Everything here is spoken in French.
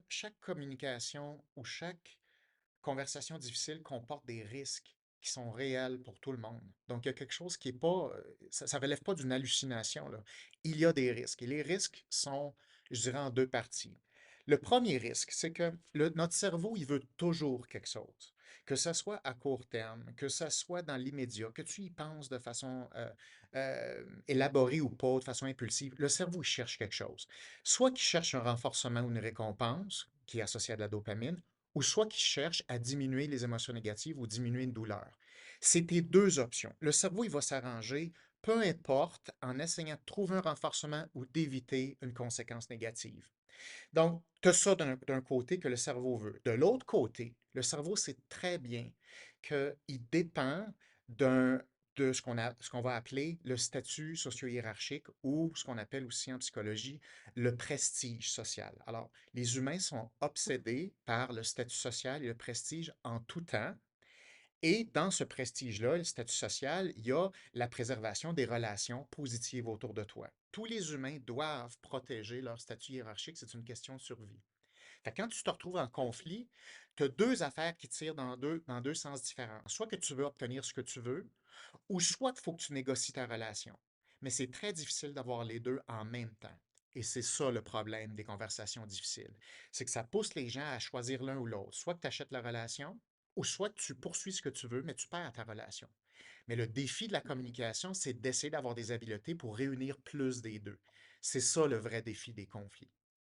chaque communication ou chaque conversation difficile comporte des risques qui sont réels pour tout le monde. Donc, il y a quelque chose qui est pas, ça ne relève pas d'une hallucination, là. Il y a des risques. Et les risques sont, je dirais, en deux parties. Le premier risque, c'est que notre cerveau, il veut toujours quelque chose. Que ce soit à court terme, que ce soit dans l'immédiat, que tu y penses de façon élaborée ou pas, de façon impulsive, le cerveau, il cherche quelque chose. Soit qu'il cherche un renforcement ou une récompense qui est associé à de la dopamine, ou soit qui cherche à diminuer les émotions négatives ou diminuer une douleur. C'est tes deux options. Le cerveau, il va s'arranger, peu importe, en essayant de trouver un renforcement ou d'éviter une conséquence négative. Donc, tu as ça d'un côté que le cerveau veut. De l'autre côté, le cerveau sait très bien qu'il dépend d'un de ce qu'on va appeler le statut socio-hiérarchique ou ce qu'on appelle aussi en psychologie le prestige social. Alors, les humains sont obsédés par le statut social et le prestige en tout temps. Et dans ce prestige-là, le statut social, il y a la préservation des relations positives autour de toi. Tous les humains doivent protéger leur statut hiérarchique, c'est une question de survie. Fait que quand tu te retrouves en conflit, tu as deux affaires qui tirent dans deux sens différents. Soit que tu veux obtenir ce que tu veux, ou soit qu'il faut que tu négocies ta relation. Mais c'est très difficile d'avoir les deux en même temps. Et c'est ça le problème des conversations difficiles. C'est que ça pousse les gens à choisir l'un ou l'autre. Soit que tu achètes la relation, ou soit que tu poursuis ce que tu veux, mais tu perds ta relation. Mais le défi de la communication, c'est d'essayer d'avoir des habiletés pour réunir plus des deux. C'est ça le vrai défi des conflits.